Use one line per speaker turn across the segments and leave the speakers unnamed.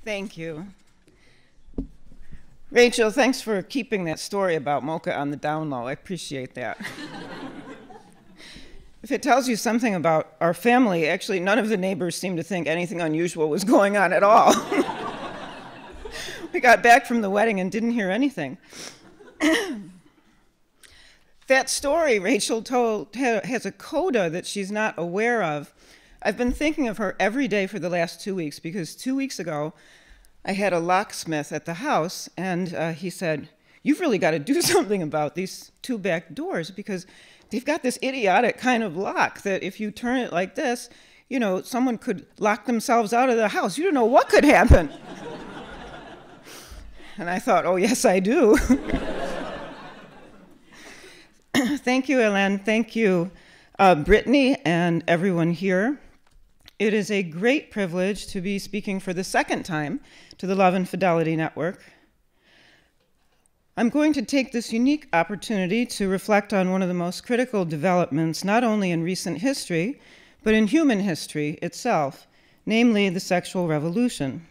Thank you. Rachel, thanks for keeping that story about Mocha on the down low. I appreciate that. If it tells you something about our family, actually none of the neighbors seemed to think anything unusual was going on at all. We got back from the wedding and didn't hear anything. That story Rachel told has a coda that she's not aware of. I've been thinking of her every day for the last 2 weeks because 2 weeks ago I had a locksmith at the house and he said, "You've really got to do something about these two back doors because they've got this idiotic kind of lock that if you turn it like this, you know, someone could lock themselves out of the house. You don't know what could happen." And I thought, oh, yes, I do. Thank you, Ellen. Thank you, Brittany, and everyone here. It is a great privilege to be speaking for the second time to the Love and Fidelity Network. I'm going to take this unique opportunity to reflect on one of the most critical developments, not only in recent history, but in human history itself, namely the sexual revolution.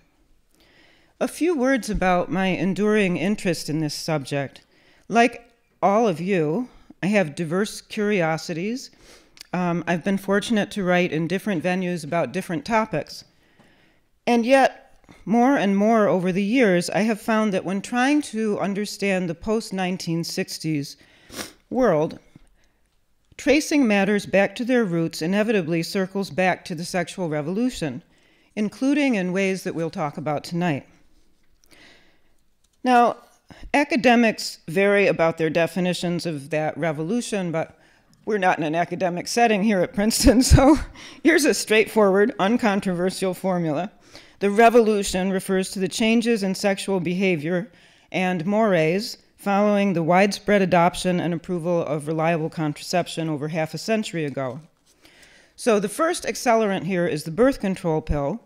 A few words about my enduring interest in this subject. Like all of you, I have diverse curiosities. I've been fortunate to write in different venues about different topics. And yet, more and more over the years, I have found that when trying to understand the post-1960s world, tracing matters back to their roots inevitably circles back to the sexual revolution, including in ways that we'll talk about tonight. Now, academics vary about their definitions of that revolution, but we're not in an academic setting here at Princeton, so here's a straightforward, uncontroversial formula. The revolution refers to the changes in sexual behavior and mores following the widespread adoption and approval of reliable contraception over half a century ago. So the first accelerant here is the birth control pill,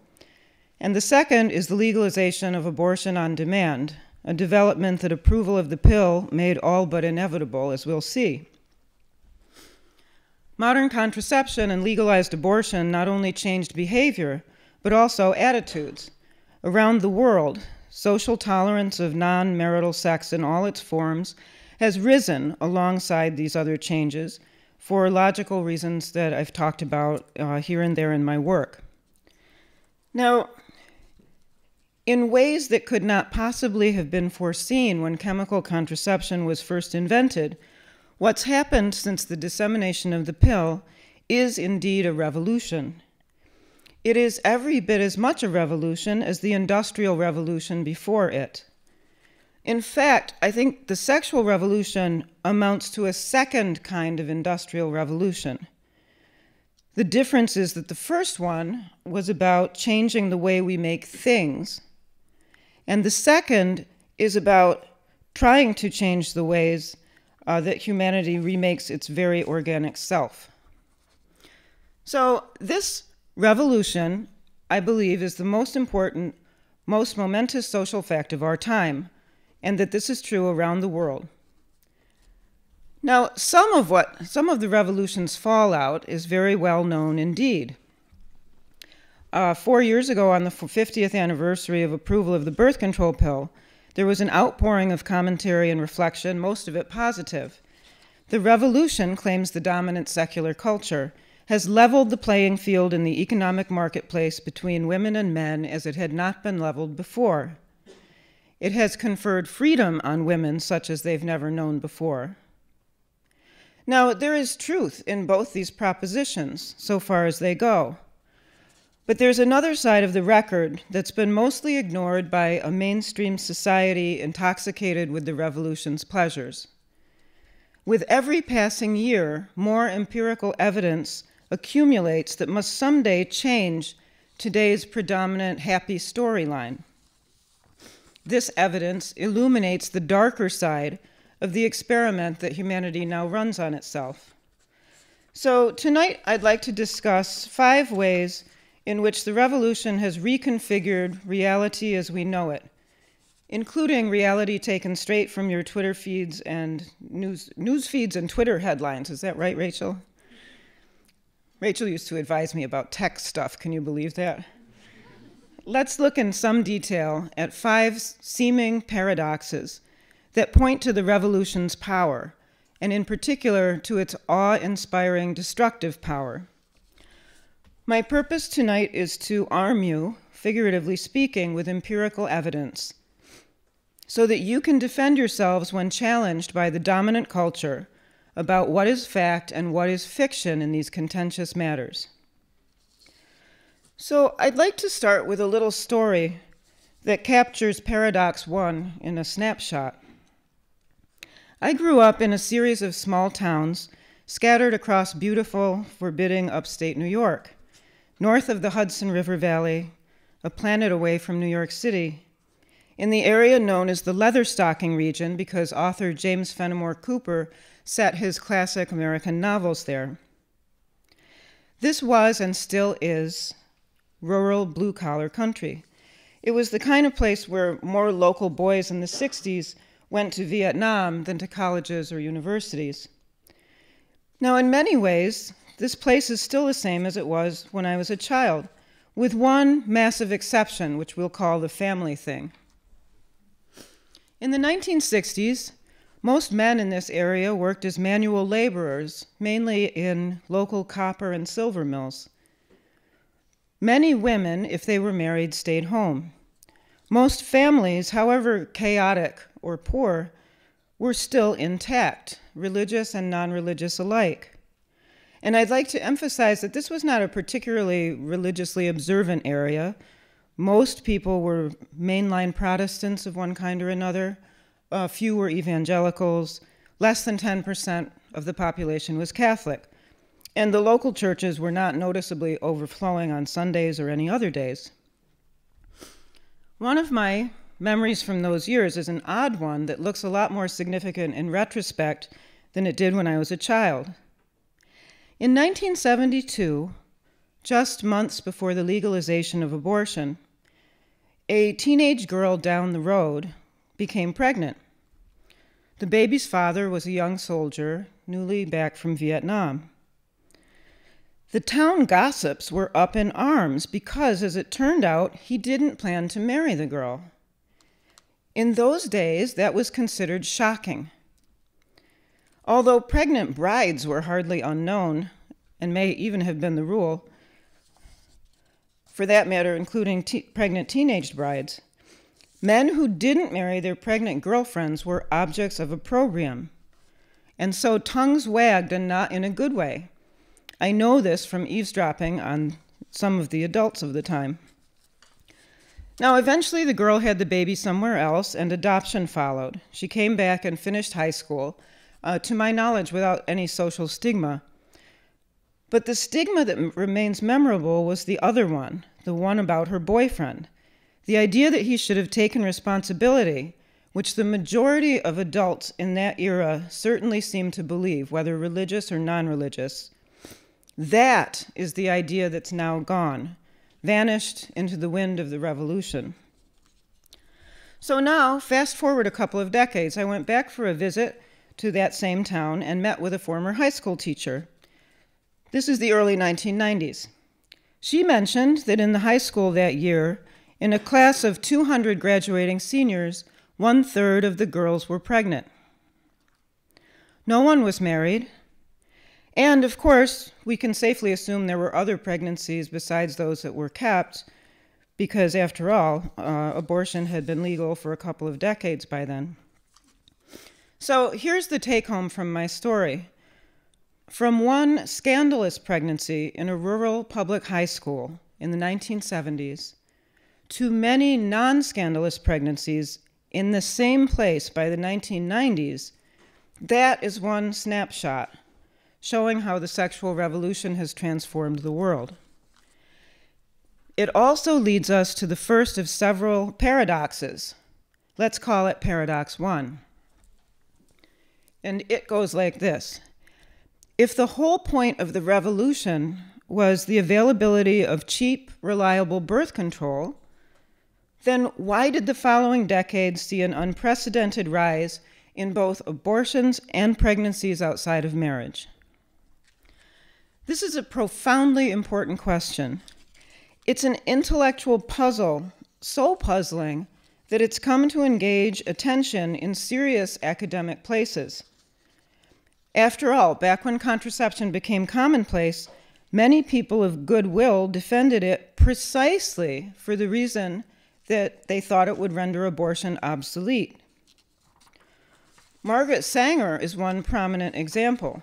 and the second is the legalization of abortion on demand, a development that approval of the pill made all but inevitable, as we'll see. Modern contraception and legalized abortion not only changed behavior, but also attitudes. Around the world, social tolerance of non-marital sex in all its forms has risen alongside these other changes for logical reasons that I've talked about here and there in my work. Now, in ways that could not possibly have been foreseen when chemical contraception was first invented, what's happened since the dissemination of the pill is indeed a revolution. It is every bit as much a revolution as the Industrial Revolution before it. In fact, I think the sexual revolution amounts to a second kind of industrial revolution. The difference is that the first one was about changing the way we make things, and the second is about trying to change the ways that humanity remakes its very organic self. So this revolution, I believe, is the most important, most momentous social fact of our time, and that this is true around the world. Now, some of the revolution's fallout is very well known indeed. 4 years ago, on the 50th anniversary of approval of the birth control pill, there was an outpouring of commentary and reflection, most of it positive. The revolution, claims the dominant secular culture, has leveled the playing field in the economic marketplace between women and men as it had not been leveled before. It has conferred freedom on women such as they've never known before. Now, there is truth in both these propositions, so far as they go. But there's another side of the record that's been mostly ignored by a mainstream society intoxicated with the revolution's pleasures. With every passing year, more empirical evidence accumulates that must someday change today's predominant happy storyline. This evidence illuminates the darker side of the experiment that humanity now runs on itself. So tonight I'd like to discuss 5 ways in which the revolution has reconfigured reality as we know it, including reality taken straight from your Twitter feeds and news feeds and Twitter headlines. Is that right, Rachel? Rachel used to advise me about tech stuff. Can you believe that? let's look in some detail at 5 seeming paradoxes that point to the revolution's power, and in particular to its awe-inspiring destructive power. My purpose tonight is to arm you, figuratively speaking, with empirical evidence, so that you can defend yourselves when challenged by the dominant culture about what is fact and what is fiction in these contentious matters. So I'd like to start with a little story that captures paradox 1 in a snapshot. I grew up in a series of small towns scattered across beautiful, forbidding upstate New York, north of the Hudson River Valley, a planet away from New York City, in the area known as the Leatherstocking region because author James Fenimore Cooper set his classic American novels there. This was and still is rural blue-collar country. It was the kind of place where more local boys in the 60s went to Vietnam than to colleges or universities. Now, in many ways, this place is still the same as it was when I was a child, with one massive exception, which we'll call the family thing. In the 1960s, most men in this area worked as manual laborers, mainly in local copper and silver mills. Many women, if they were married, stayed home. Most families, however chaotic or poor, were still intact, religious and non-religious alike. And I'd like to emphasize that this was not a particularly religiously observant area. Most people were mainline Protestants of one kind or another. A few were evangelicals. Less than 10% of the population was Catholic. And the local churches were not noticeably overflowing on Sundays or any other days. One of my memories from those years is an odd one that looks a lot more significant in retrospect than it did when I was a child. In 1972, just months before the legalization of abortion, a teenage girl down the road became pregnant. The baby's father was a young soldier, newly back from Vietnam. The town gossips were up in arms because, as it turned out, he didn't plan to marry the girl. In those days, that was considered shocking. Although pregnant brides were hardly unknown, and may even have been the rule, for that matter, including pregnant teenage brides, men who didn't marry their pregnant girlfriends were objects of opprobrium. And so tongues wagged, and not in a good way. I know this from eavesdropping on some of the adults of the time. Now, eventually the girl had the baby somewhere else, and adoption followed. She came back and finished high school, to my knowledge, without any social stigma. But the stigma that remains memorable was the other one, the one about her boyfriend. The idea that he should have taken responsibility, which the majority of adults in that era certainly seemed to believe, whether religious or non-religious. That is the idea that's now gone, vanished into the wind of the revolution. So now, fast forward a couple of decades, I went back for a visit to that same town and met with a former high school teacher. This is the early 1990s. She mentioned that in the high school that year, in a class of 200 graduating seniors, 1/3 of the girls were pregnant. No one was married. And of course, we can safely assume there were other pregnancies besides those that were kept, because after all, abortion had been legal for a couple of decades by then. So here's the take-home from my story. From one scandalous pregnancy in a rural public high school in the 1970s to many non-scandalous pregnancies in the same place by the 1990s, that is one snapshot showing how the sexual revolution has transformed the world. It also leads us to the first of several paradoxes. Let's call it paradox 1. And it goes like this. If the whole point of the revolution was the availability of cheap, reliable birth control, then why did the following decades see an unprecedented rise in both abortions and pregnancies outside of marriage? This is a profoundly important question. It's an intellectual puzzle, so puzzling that it's come to engage attention in serious academic places. After all, back when contraception became commonplace, many people of goodwill defended it precisely for the reason that they thought it would render abortion obsolete. Margaret Sanger is one prominent example.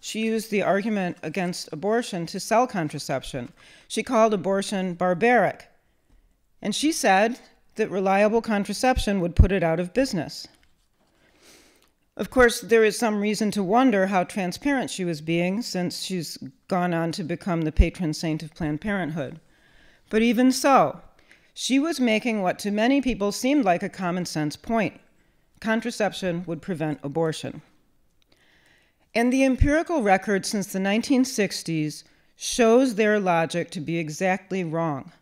She used the argument against abortion to sell contraception. She called abortion barbaric, and she said that reliable contraception would put it out of business. Of course, there is some reason to wonder how transparent she was being, since she's gone on to become the patron saint of Planned Parenthood. But even so, she was making what to many people seemed like a common sense point. Contraception would prevent abortion. And the empirical record since the 1960s shows their logic to be exactly wrong.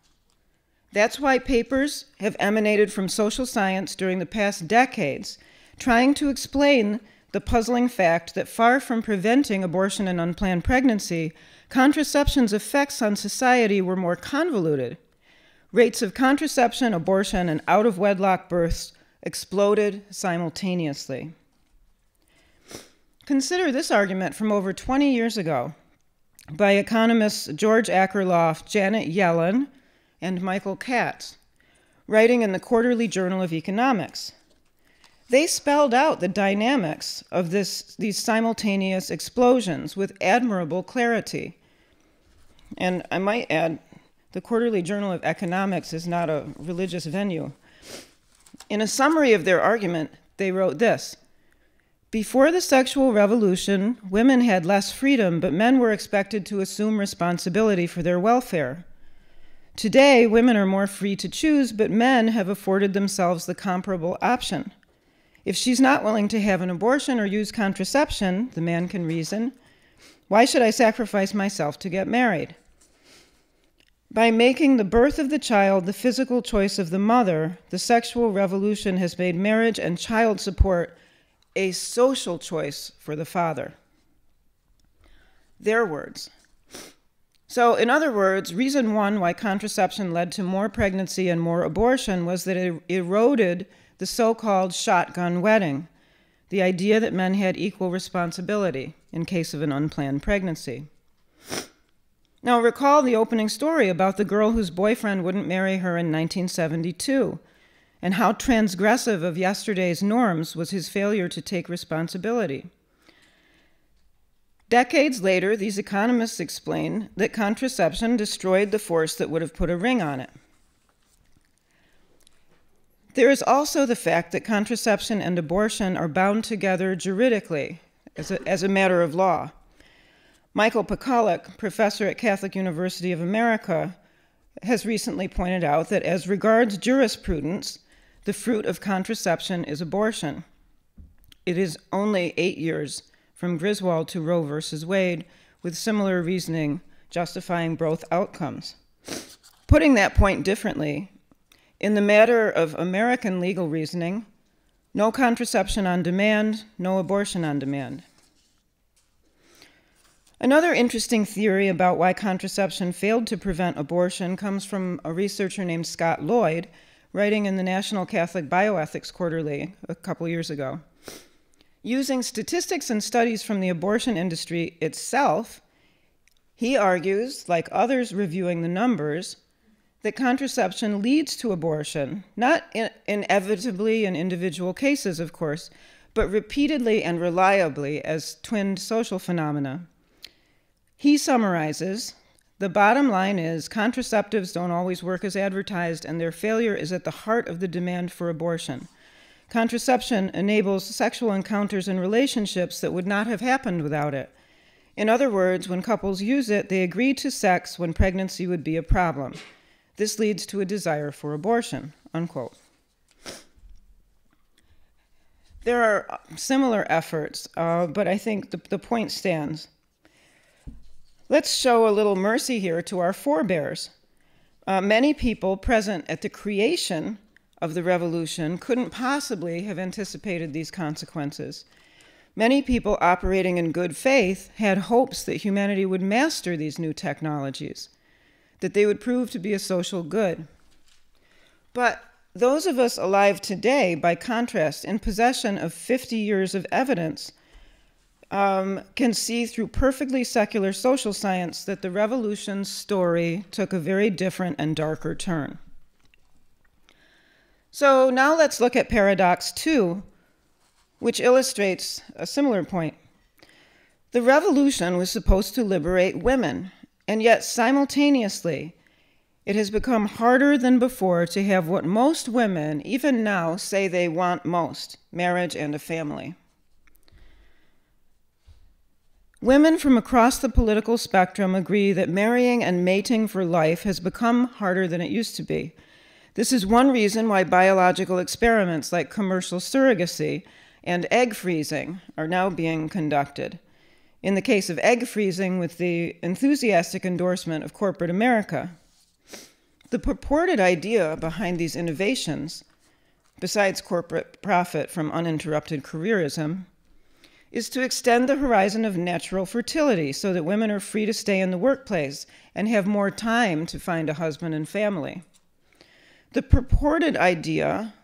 That's why papers have emanated from social science during the past decades, trying to explain the puzzling fact that far from preventing abortion and unplanned pregnancy, contraception's effects on society were more convoluted. Rates of contraception, abortion, and out-of-wedlock births exploded simultaneously. Consider this argument from over 20 years ago by economists George Akerlof, Janet Yellen, and Michael Katz, writing in the Quarterly Journal of Economics. They spelled out the dynamics of these simultaneous explosions with admirable clarity. And I might add, the Quarterly Journal of Economics is not a religious venue. In a summary of their argument, they wrote this: before the sexual revolution, women had less freedom, but men were expected to assume responsibility for their welfare. Today, women are more free to choose, but men have afforded themselves the comparable option. If she's not willing to have an abortion or use contraception, the man can reason, why should I sacrifice myself to get married? By making the birth of the child the physical choice of the mother, the sexual revolution has made marriage and child support a social choice for the father. Their words. So, in other words, reason one why contraception led to more pregnancy and more abortion was that it eroded the so-called shotgun wedding, the idea that men had equal responsibility in case of an unplanned pregnancy. Now, recall the opening story about the girl whose boyfriend wouldn't marry her in 1972, and how transgressive of yesterday's norms was his failure to take responsibility. Decades later, these economists explain that contraception destroyed the force that would have put a ring on it. There is also the fact that contraception and abortion are bound together juridically as a matter of law. Michael Pekulik, professor at Catholic University of America, has recently pointed out that as regards jurisprudence, the fruit of contraception is abortion. It is only 8 years from Griswold to Roe versus Wade, with similar reasoning justifying both outcomes. Putting that point differently, in the matter of American legal reasoning, no contraception on demand, no abortion on demand. Another interesting theory about why contraception failed to prevent abortion comes from a researcher named Scott Lloyd, writing in the National Catholic Bioethics Quarterly a couple years ago. Using statistics and studies from the abortion industry itself, he argues, like others reviewing the numbers, that contraception leads to abortion, not inevitably in individual cases, of course, but repeatedly and reliably as twinned social phenomena. He summarizes, the bottom line is contraceptives don't always work as advertised, and their failure is at the heart of the demand for abortion. Contraception enables sexual encounters and relationships that would not have happened without it. In other words, when couples use it, they agree to sex when pregnancy would be a problem. This leads to a desire for abortion, unquote. There are similar efforts, but I think the point stands. Let's show a little mercy here to our forebears. Many people present at the creation of the revolution couldn't possibly have anticipated these consequences. Many people operating in good faith had hopes that humanity would master these new technologies. that they would prove to be a social good. But those of us alive today, by contrast, in possession of 50 years of evidence, can see through perfectly secular social science that the revolution's story took a very different and darker turn. So now let's look at paradox 2, which illustrates a similar point. The revolution was supposed to liberate women, and yet simultaneously, it has become harder than before to have what most women, even now, say they want most: marriage and a family. Women from across the political spectrum agree that marrying and mating for life has become harder than it used to be. This is one reason why biological experiments like commercial surrogacy and egg freezing are now being conducted. In the case of egg freezing, with the enthusiastic endorsement of corporate America. The purported idea behind these innovations, besides corporate profit from uninterrupted careerism, is to extend the horizon of natural fertility so that women are free to stay in the workplace and have more time to find a husband and family. The purported idea,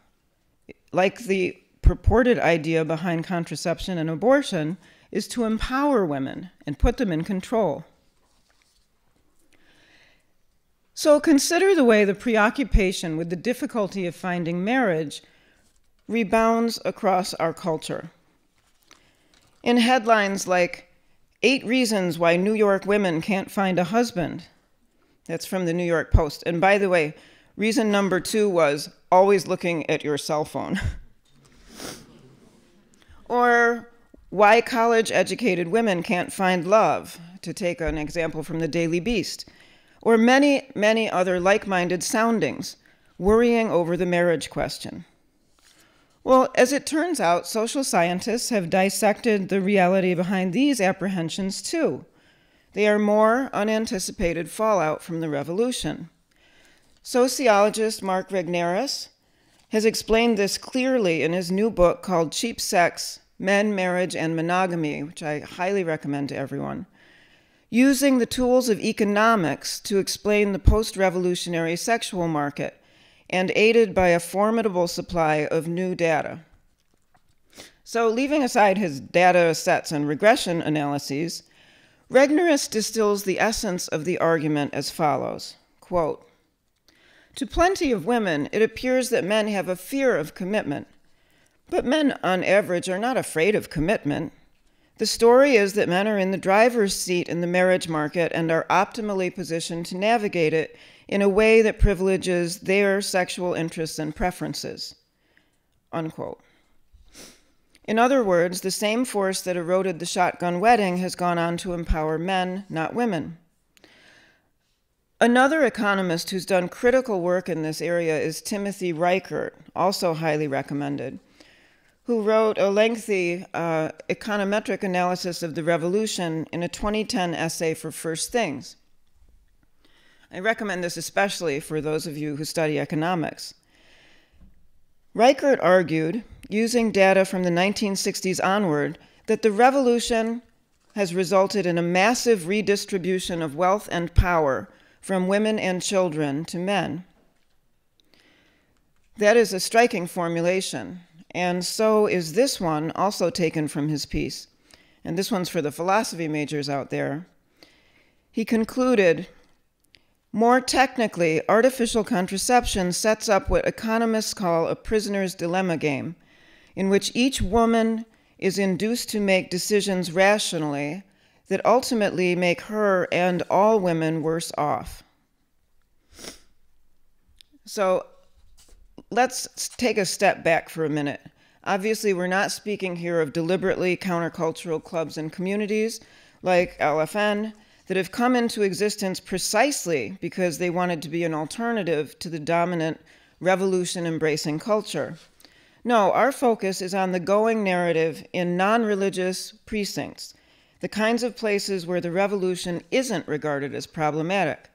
like the purported idea behind contraception and abortion, is to empower women and put them in control. So consider the way the preoccupation with the difficulty of finding marriage rebounds across our culture. In headlines like, 8 reasons why New York women can't find a husband. That's from the New York Post. And by the way, reason number 2 was always looking at your cell phone. Or why college-educated women can't find love, to take an example from the Daily Beast. Or many, many other like-minded soundings, worrying over the marriage question. Well, as it turns out, social scientists have dissected the reality behind these apprehensions too. They are more unanticipated fallout from the revolution. Sociologist Mark Regnerus has explained this clearly in his new book called Cheap Sex, Men, Marriage, and Monogamy, which I highly recommend to everyone, using the tools of economics to explain the post-revolutionary sexual market, and aided by a formidable supply of new data. So leaving aside his data sets and regression analyses, Regnerus distills the essence of the argument as follows, quote, "To plenty of women, it appears that men have a fear of commitment, but men on average are not afraid of commitment. The story is that men are in the driver's seat in the marriage market and are optimally positioned to navigate it in a way that privileges their sexual interests and preferences," unquote. In other words, the same force that eroded the shotgun wedding has gone on to empower men, not women. Another economist who's done critical work in this area is Timothy Reichert, also highly recommended, who wrote a lengthy econometric analysis of the revolution in a 2010 essay for First Things. I recommend this especially for those of you who study economics. Reichert argued, using data from the 1960s onward, that the revolution has resulted in a massive redistribution of wealth and power from women and children to men. That is a striking formulation, and so is this one, also taken from his piece. And this one's for the philosophy majors out there. He concluded, "More technically, artificial contraception sets up what economists call a prisoner's dilemma game, in which each woman is induced to make decisions rationally that ultimately make her and all women worse off." So let's take a step back for a minute. Obviously, we're not speaking here of deliberately countercultural clubs and communities like LFN, that have come into existence precisely because they wanted to be an alternative to the dominant revolution-embracing culture. No, our focus is on the going narrative in non-religious precincts, the kinds of places where the revolution isn't regarded as problematic.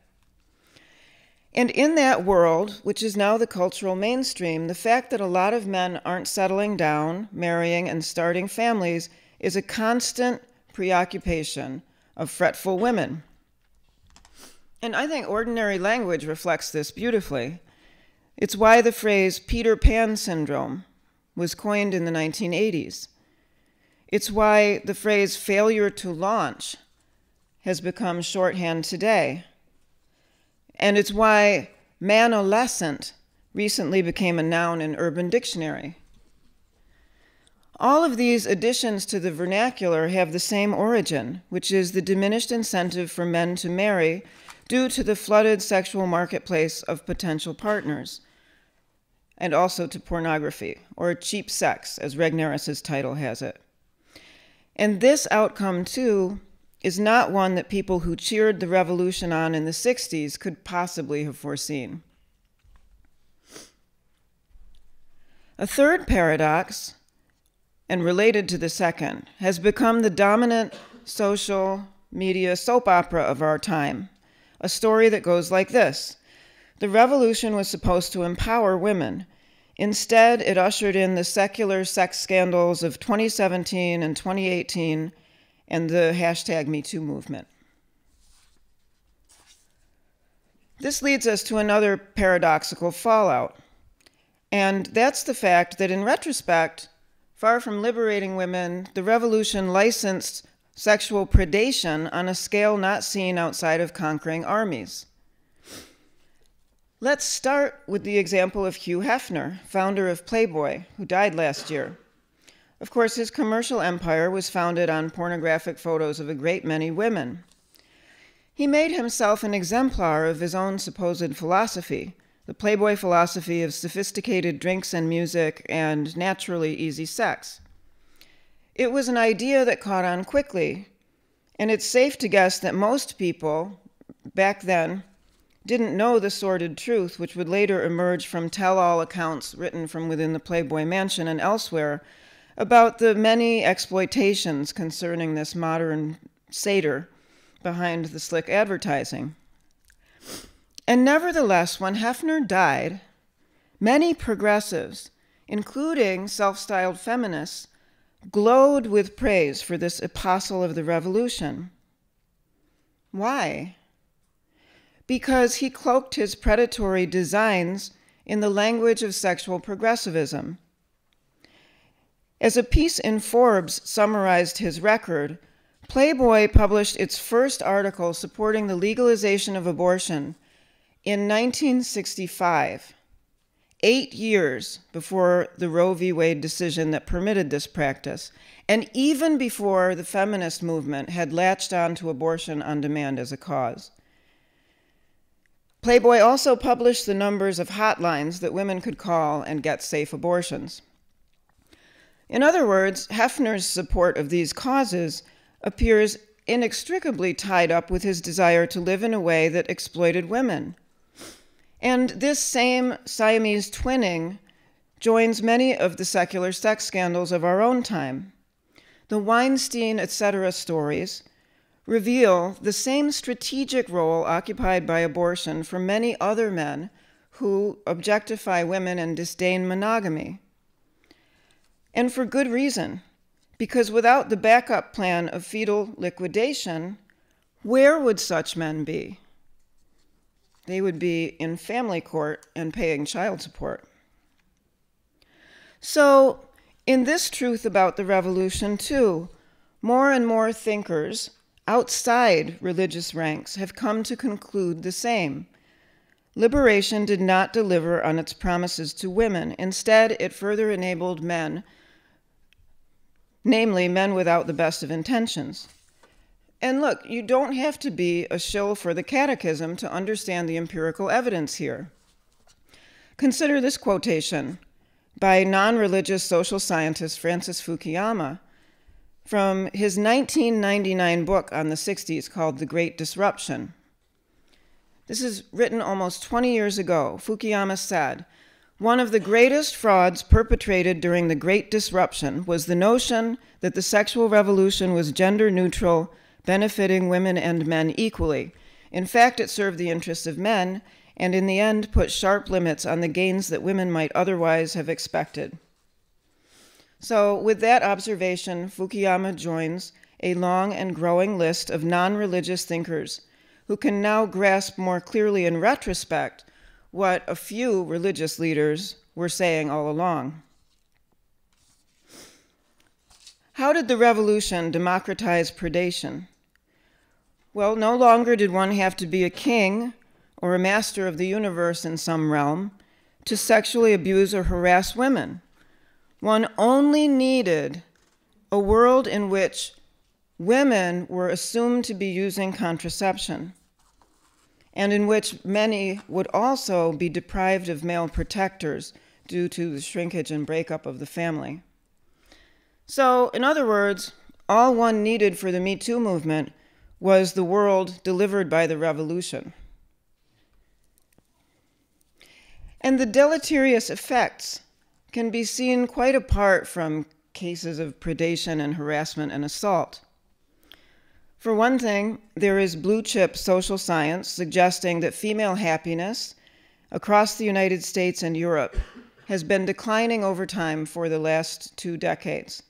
And in that world, which is now the cultural mainstream, the fact that a lot of men aren't settling down, marrying, and starting families is a constant preoccupation of fretful women. And I think ordinary language reflects this beautifully. It's why the phrase Peter Pan syndrome was coined in the 1980s. It's why the phrase failure to launch has become shorthand today. And it's why manolescent recently became a noun in Urban Dictionary. All of these additions to the vernacular have the same origin, which is the diminished incentive for men to marry due to the flooded sexual marketplace of potential partners, and also to pornography, or cheap sex, as Regnerus's title has it. And this outcome, too, is not one that people who cheered the revolution on in the 60s could possibly have foreseen. A third paradox, and related to the second, has become the dominant social media soap opera of our time, a story that goes like this. The revolution was supposed to empower women. Instead, it ushered in the secular sex scandals of 2017 and 2018 and the hashtag #MeToo movement. This leads us to another paradoxical fallout, and that's the fact that in retrospect, far from liberating women, the revolution licensed sexual predation on a scale not seen outside of conquering armies. Let's start with the example of Hugh Hefner, founder of Playboy, who died last year. Of course, his commercial empire was founded on pornographic photos of a great many women. He made himself an exemplar of his own supposed philosophy, the Playboy philosophy of sophisticated drinks and music and naturally easy sex. It was an idea that caught on quickly, and it's safe to guess that most people back then didn't know the sordid truth, which would later emerge from tell-all accounts written from within the Playboy mansion and elsewhere about the many exploitations concerning this modern satyr behind the slick advertising. And nevertheless, when Hefner died, many progressives, including self-styled feminists, glowed with praise for this apostle of the revolution. Why? Because he cloaked his predatory designs in the language of sexual progressivism. As a piece in Forbes summarized his record, Playboy published its first article supporting the legalization of abortion in 1965, 8 years before the Roe v. Wade decision that permitted this practice, and even before the feminist movement had latched on to abortion on demand as a cause. Playboy also published the numbers of hotlines that women could call and get safe abortions. In other words, Hefner's support of these causes appears inextricably tied up with his desire to live in a way that exploited women. And this same Siamese twinning joins many of the secular sex scandals of our own time. The Weinstein, etc. stories reveal the same strategic role occupied by abortion for many other men who objectify women and disdain monogamy. And for good reason, because without the backup plan of fetal liquidation, where would such men be? They would be in family court and paying child support. So, in this truth about the revolution, too, more and more thinkers outside religious ranks have come to conclude the same. Liberation did not deliver on its promises to women. Instead, it further enabled men, namely men without the best of intentions. And look, you don't have to be a shill for the catechism to understand the empirical evidence here. Consider this quotation by non-religious social scientist Francis Fukuyama from his 1999 book on the 60s called The Great Disruption. This is written almost 20 years ago. Fukuyama said, "One of the greatest frauds perpetrated during the Great Disruption was the notion that the sexual revolution was gender neutral, benefiting women and men equally. In fact, it served the interests of men, and in the end put sharp limits on the gains that women might otherwise have expected." So with that observation, Fukuyama joins a long and growing list of non-religious thinkers who can now grasp more clearly in retrospect what a few religious leaders were saying all along. How did the revolution democratize predation? Well, no longer did one have to be a king or a master of the universe in some realm to sexually abuse or harass women. One only needed a world in which women were assumed to be using contraception, and in which many would also be deprived of male protectors due to the shrinkage and breakup of the family. So, in other words, all one needed for the Me Too movement was the world delivered by the revolution. And the deleterious effects can be seen quite apart from cases of predation and harassment and assault. For one thing, there is blue-chip social science suggesting that female happiness across the United States and Europe has been declining over time for the last 2 decades.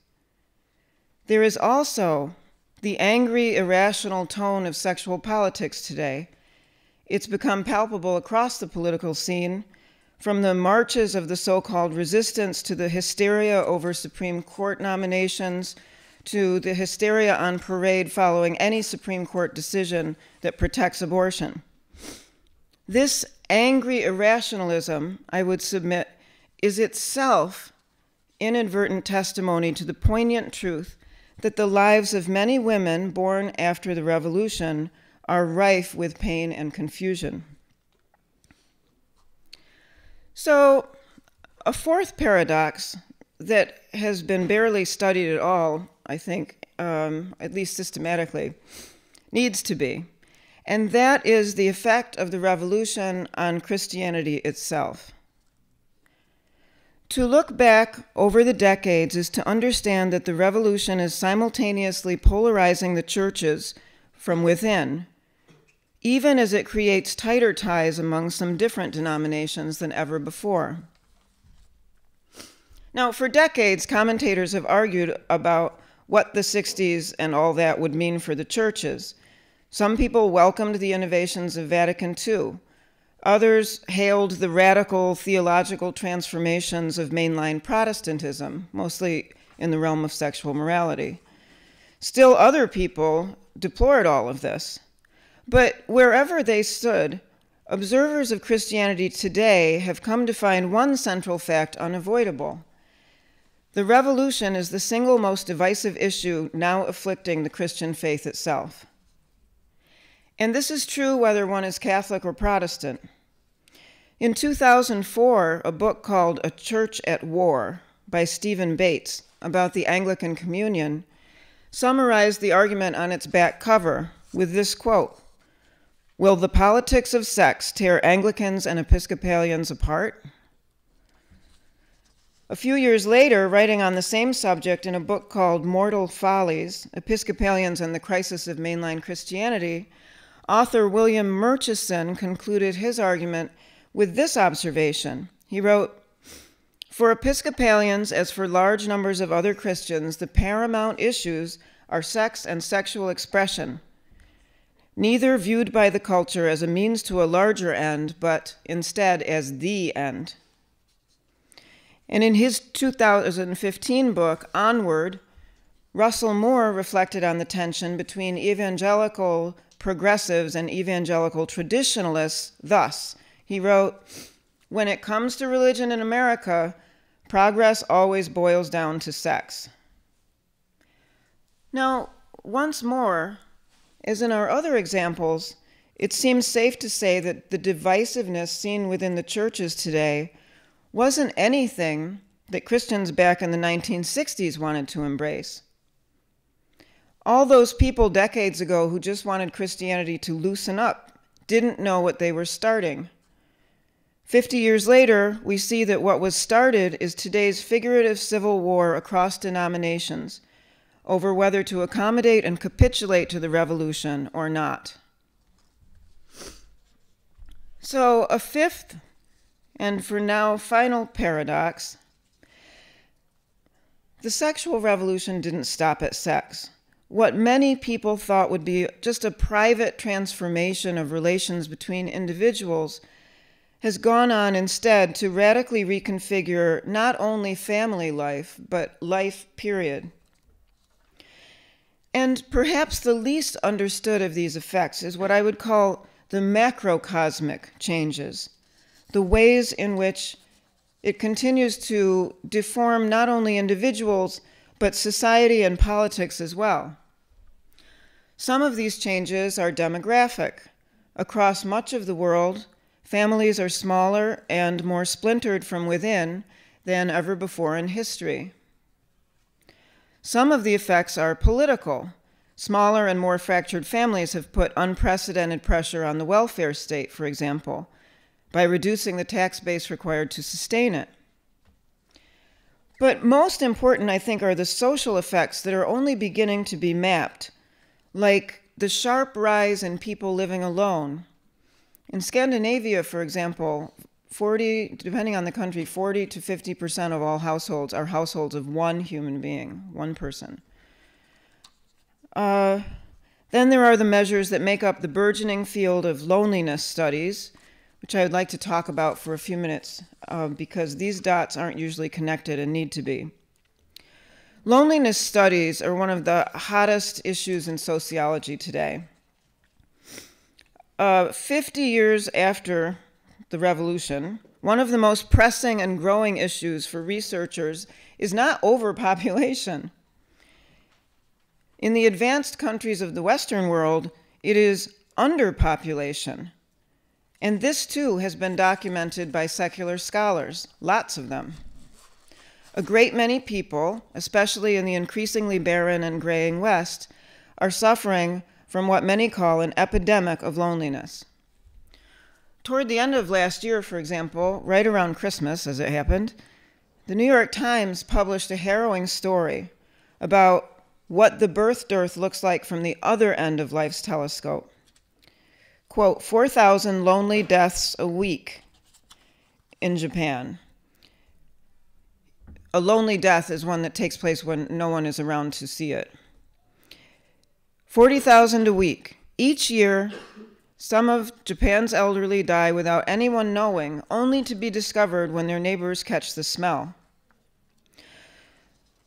There is also the angry, irrational tone of sexual politics today. It's become palpable across the political scene, from the marches of the so-called resistance to the hysteria over Supreme Court nominations to the hysteria on parade following any Supreme Court decision that protects abortion. This angry irrationalism, I would submit, is itself inadvertent testimony to the poignant truth that the lives of many women born after the revolution are rife with pain and confusion. So, a fourth paradox that has been barely studied at all, I think, at least systematically, needs to be, and that is the effect of the revolution on Christianity itself. To look back over the decades is to understand that the revolution is simultaneously polarizing the churches from within, even as it creates tighter ties among some different denominations than ever before. Now, for decades, commentators have argued about what the 60s and all that would mean for the churches. Some people welcomed the innovations of Vatican II. Others hailed the radical theological transformations of mainline Protestantism, mostly in the realm of sexual morality. Still, other people deplored all of this. But wherever they stood, observers of Christianity today have come to find one central fact unavoidable. The revolution is the single most divisive issue now afflicting the Christian faith itself. And this is true whether one is Catholic or Protestant. In 2004, a book called A Church at War by Stephen Bates about the Anglican Communion summarized the argument on its back cover with this quote: "Will the politics of sex tear Anglicans and Episcopalians apart?" A few years later, writing on the same subject in a book called Mortal Follies, Episcopalians and the Crisis of Mainline Christianity, author William Murchison concluded his argument with this observation. He wrote, "For Episcopalians, as for large numbers of other Christians, the paramount issues are sex and sexual expression, neither viewed by the culture as a means to a larger end, but instead as the end." And in his 2015 book, Onward, Russell Moore reflected on the tension between evangelical progressives and evangelical traditionalists thus. He wrote, "When it comes to religion in America, progress always boils down to sex." Now, once more, as in our other examples, it seems safe to say that the divisiveness seen within the churches today wasn't anything that Christians back in the 1960s wanted to embrace. All those people decades ago who just wanted Christianity to loosen up didn't know what they were starting. 50 years later, we see that what was started is today's figurative civil war across denominations over whether to accommodate and capitulate to the revolution or not. So, a fifth, and for now final paradox: the sexual revolution didn't stop at sex. what many people thought would be just a private transformation of relations between individuals has gone on instead to radically reconfigure not only family life, but life period. And perhaps the least understood of these effects is what I would call the macrocosmic changes, the ways in which it continues to deform not only individuals, but society and politics as well. Some of these changes are demographic. Across much of the world, families are smaller and more splintered from within than ever before in history. Some of the effects are political. Smaller and more fractured families have put unprecedented pressure on the welfare state, for example, by reducing the tax base required to sustain it. But most important, I think, are the social effects that are only beginning to be mapped, like the sharp rise in people living alone. In Scandinavia, for example, depending on the country, 40 to 50% of all households are households of one human being, one person. Then there are the measures that make up the burgeoning field of loneliness studies, which I would like to talk about for a few minutes, because these dots aren't usually connected and need to be. Loneliness studies are one of the hottest issues in sociology today. 50 years after the revolution, one of the most pressing and growing issues for researchers is not overpopulation. In the advanced countries of the Western world, it is underpopulation. And this too has been documented by secular scholars, lots of them. A great many people, especially in the increasingly barren and graying West, are suffering from what many call an epidemic of loneliness. Toward the end of last year, for example, right around Christmas, as it happened, the New York Times published a harrowing story about what the birth dearth looks like from the other end of life's telescope. Quote, 4,000 lonely deaths a week in Japan. A lonely death is one that takes place when no one is around to see it. 40,000 a week. Each year, some of Japan's elderly die without anyone knowing, only to be discovered when their neighbors catch the smell.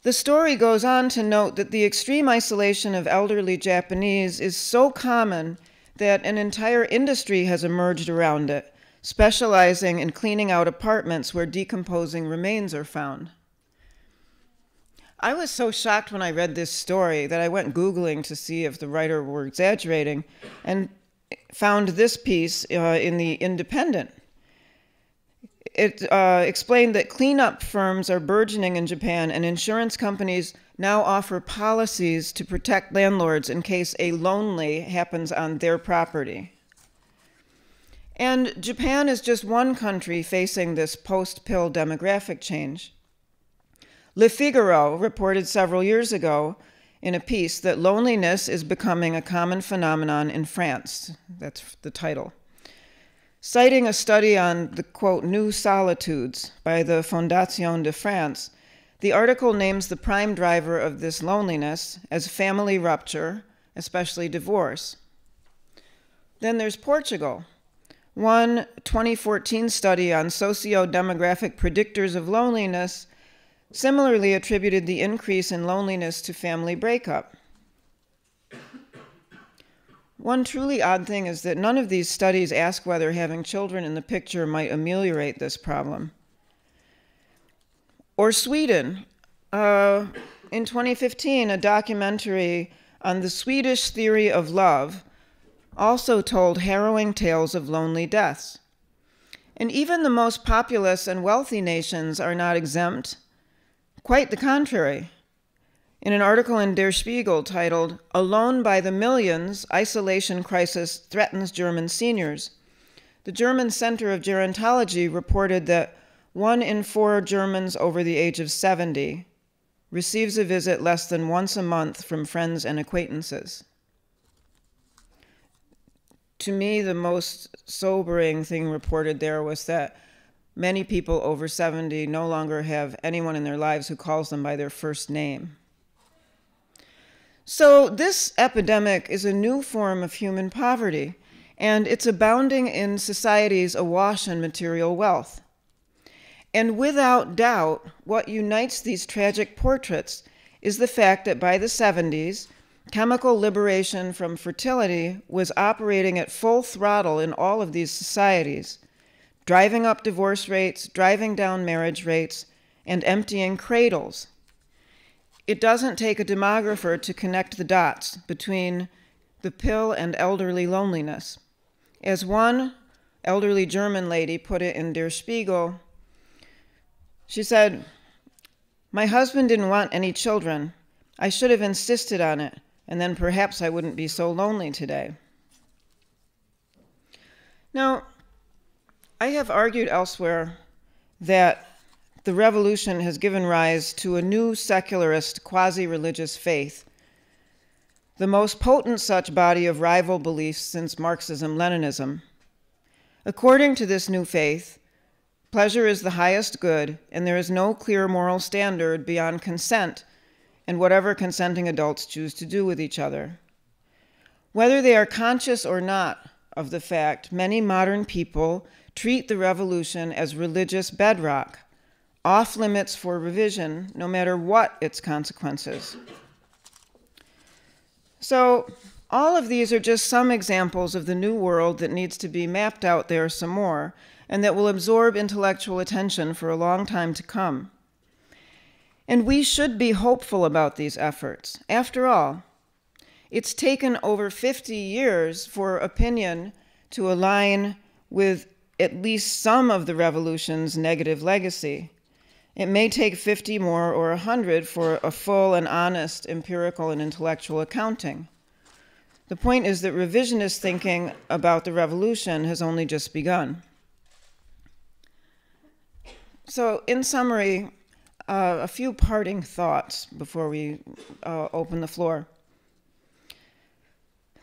The story goes on to note that the extreme isolation of elderly Japanese is so common that an entire industry has emerged around it, specializing in cleaning out apartments where decomposing remains are found. I was so shocked when I read this story that I went Googling to see if the writer were exaggerating and found this piece in The Independent. It explained that cleanup firms are burgeoning in Japan, and insurance companies now offer policies to protect landlords in case a lonely happens on their property. And Japan is just one country facing this post-pill demographic change. Le Figaro reported several years ago in a piece that loneliness is becoming a common phenomenon in France. That's the title. Citing a study on the, quote, new solitudes by the Fondation de France, the article names the prime driver of this loneliness as family rupture, especially divorce. Then there's Portugal. One 2014 study on socio-demographic predictors of loneliness similarly attributed the increase in loneliness to family breakup. One truly odd thing is that none of these studies ask whether having children in the picture might ameliorate this problem. Or Sweden. In 2015, a documentary on the Swedish theory of love also told harrowing tales of lonely deaths. And even the most populous and wealthy nations are not exempt. Quite the contrary. In an article in Der Spiegel titled, "Alone by the Millions, Isolation Crisis Threatens German Seniors," the German Center of Gerontology reported that 1 in 4 Germans over the age of 70 receives a visit less than once a month from friends and acquaintances. To me, the most sobering thing reported there was that many people over 70 no longer have anyone in their lives who calls them by their first name. So this epidemic is a new form of human poverty, and it's abounding in societies awash in material wealth. And without doubt, what unites these tragic portraits is the fact that by the 70s, chemical liberation from fertility was operating at full throttle in all of these societies, driving up divorce rates, driving down marriage rates, and emptying cradles. It doesn't take a demographer to connect the dots between the pill and elderly loneliness. As one elderly German lady put it in Der Spiegel, she said, "My husband didn't want any children. I should have insisted on it, and then perhaps I wouldn't be so lonely today." Now, I have argued elsewhere that the revolution has given rise to a new secularist, quasi-religious faith, the most potent such body of rival beliefs since Marxism-Leninism. According to this new faith, pleasure is the highest good, and there is no clear moral standard beyond consent and whatever consenting adults choose to do with each other. Whether they are conscious or not of the fact, many modern people treat the revolution as religious bedrock, off limits for revision, no matter what its consequences. So all of these are just some examples of the new world that needs to be mapped out there some more, and that will absorb intellectual attention for a long time to come. And we should be hopeful about these efforts. After all, it's taken over 50 years for opinion to align with at least some of the revolution's negative legacy. It may take 50 more or 100 for a full and honest empirical and intellectual accounting. The point is that revisionist thinking about the revolution has only just begun. So, in summary, a few parting thoughts before we open the floor.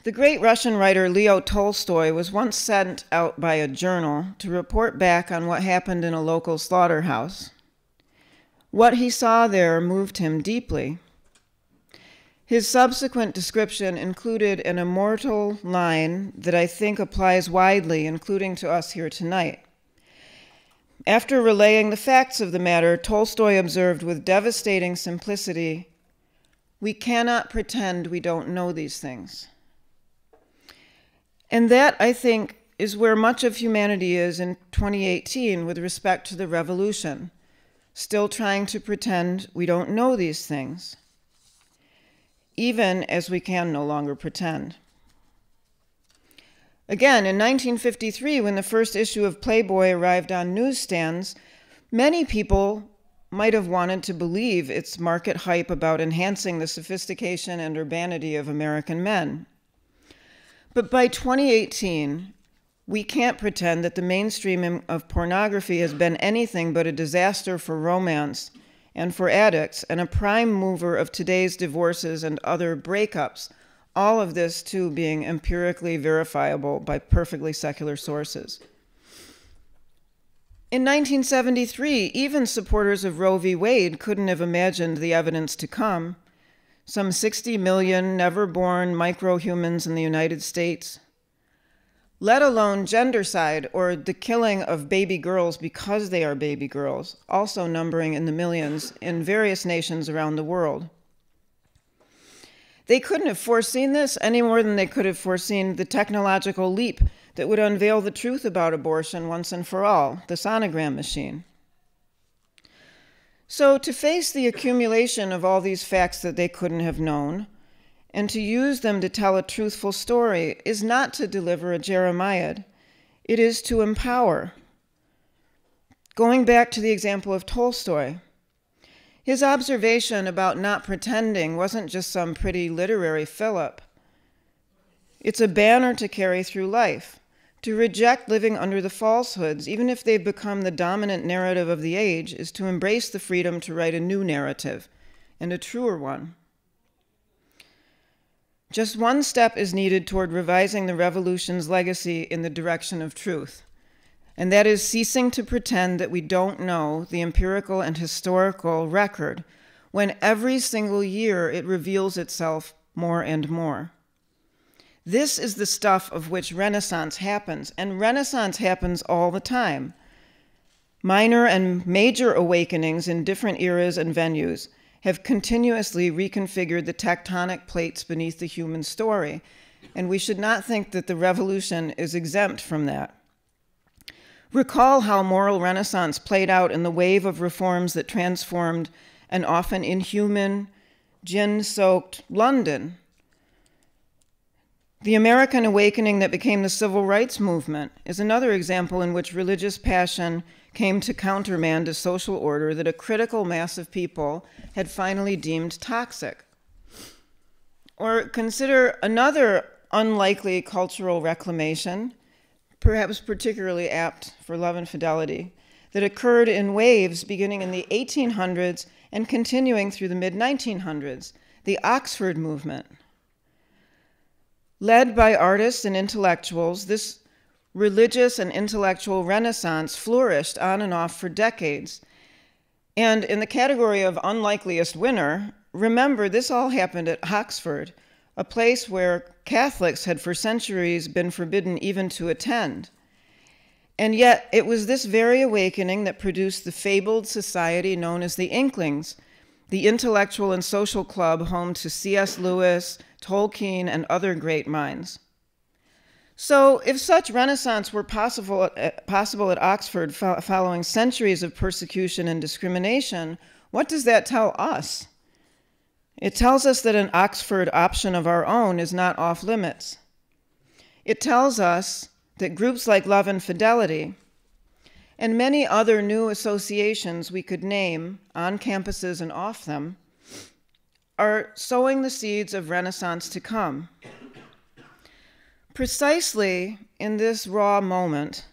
The great Russian writer Leo Tolstoy was once sent out by a journal to report back on what happened in a local slaughterhouse. What he saw there moved him deeply. His subsequent description included an immortal line that I think applies widely, including to us here tonight. After relaying the facts of the matter, Tolstoy observed with devastating simplicity, "We cannot pretend we don't know these things." And that, I think, is where much of humanity is in 2018 with respect to the revolution, still trying to pretend we don't know these things, even as we can no longer pretend. Again, in 1953, when the first issue of Playboy arrived on newsstands, many people might have wanted to believe its market hype about enhancing the sophistication and urbanity of American men. But by 2018, we can't pretend that the mainstreaming of pornography has been anything but a disaster for romance and for addicts, and a prime mover of today's divorces and other breakups, all of this, too, being empirically verifiable by perfectly secular sources. In 1973, even supporters of Roe v. Wade couldn't have imagined the evidence to come. Some 60 million never-born microhumans in the United States, let alone gendercide, or the killing of baby girls because they are baby girls, also numbering in the millions in various nations around the world. They couldn't have foreseen this any more than they could have foreseen the technological leap that would unveil the truth about abortion once and for all, the sonogram machine. So to face the accumulation of all these facts that they couldn't have known, and to use them to tell a truthful story, is not to deliver a Jeremiad. It is to empower. Going back to the example of Tolstoy, his observation about not pretending wasn't just some pretty literary fillip. It's a banner to carry through life, to reject living under the falsehoods, even if they've become the dominant narrative of the age, is to embrace the freedom to write a new narrative, and a truer one. Just one step is needed toward revising the revolution's legacy in the direction of truth, and that is ceasing to pretend that we don't know the empirical and historical record when every single year it reveals itself more and more. This is the stuff of which Renaissance happens, and Renaissance happens all the time. Minor and major awakenings in different eras and venues have continuously reconfigured the tectonic plates beneath the human story, and we should not think that the revolution is exempt from that. Recall how moral renaissance played out in the wave of reforms that transformed an often inhuman, gin-soaked London. The American awakening that became the civil rights movement is another example in which religious passion came to countermand a social order that a critical mass of people had finally deemed toxic. Or consider another unlikely cultural reclamation, perhaps particularly apt for love and fidelity, that occurred in waves beginning in the 1800s and continuing through the mid-1900s, the Oxford movement. Led by artists and intellectuals, this religious and intellectual renaissance flourished on and off for decades. And in the category of unlikeliest winner, remember this all happened at Oxford, a place where Catholics had for centuries been forbidden even to attend. And yet it was this very awakening that produced the fabled society known as the Inklings, the intellectual and social club home to C.S. Lewis, Tolkien, and other great minds. So if such renaissance were possible at Oxford following centuries of persecution and discrimination, what does that tell us? It tells us that an Oxford option of our own is not off limits. It tells us that groups like Love and Fidelity and many other new associations we could name on campuses and off them are sowing the seeds of Renaissance to come. Precisely in this raw moment,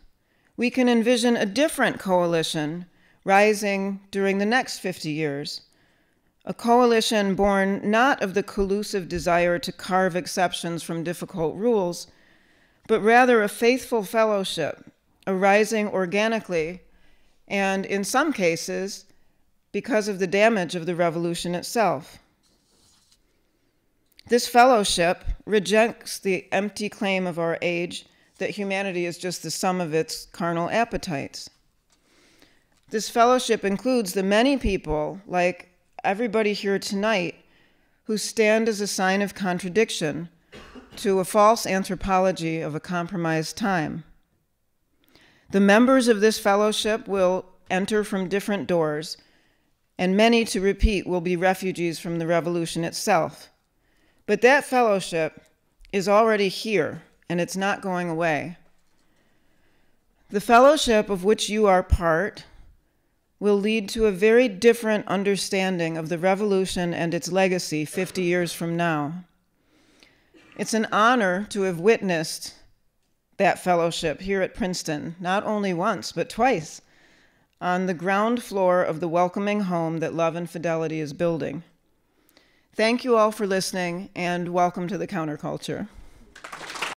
we can envision a different coalition rising during the next 50 years, a coalition born not of the collusive desire to carve exceptions from difficult rules, but rather a faithful fellowship arising organically, and in some cases, because of the damage of the revolution itself. This fellowship rejects the empty claim of our age that humanity is just the sum of its carnal appetites. This fellowship includes the many people, like everybody here tonight, who stand as a sign of contradiction to a false anthropology of a compromised time. The members of this fellowship will enter from different doors, and many, to repeat, will be refugees from the revolution itself. But that fellowship is already here, and it's not going away. The fellowship of which you are part will lead to a very different understanding of the revolution and its legacy 50 years from now. It's an honor to have witnessed that fellowship here at Princeton, not only once, but twice, on the ground floor of the welcoming home that Love and Fidelity is building. Thank you all for listening, and welcome to the counterculture.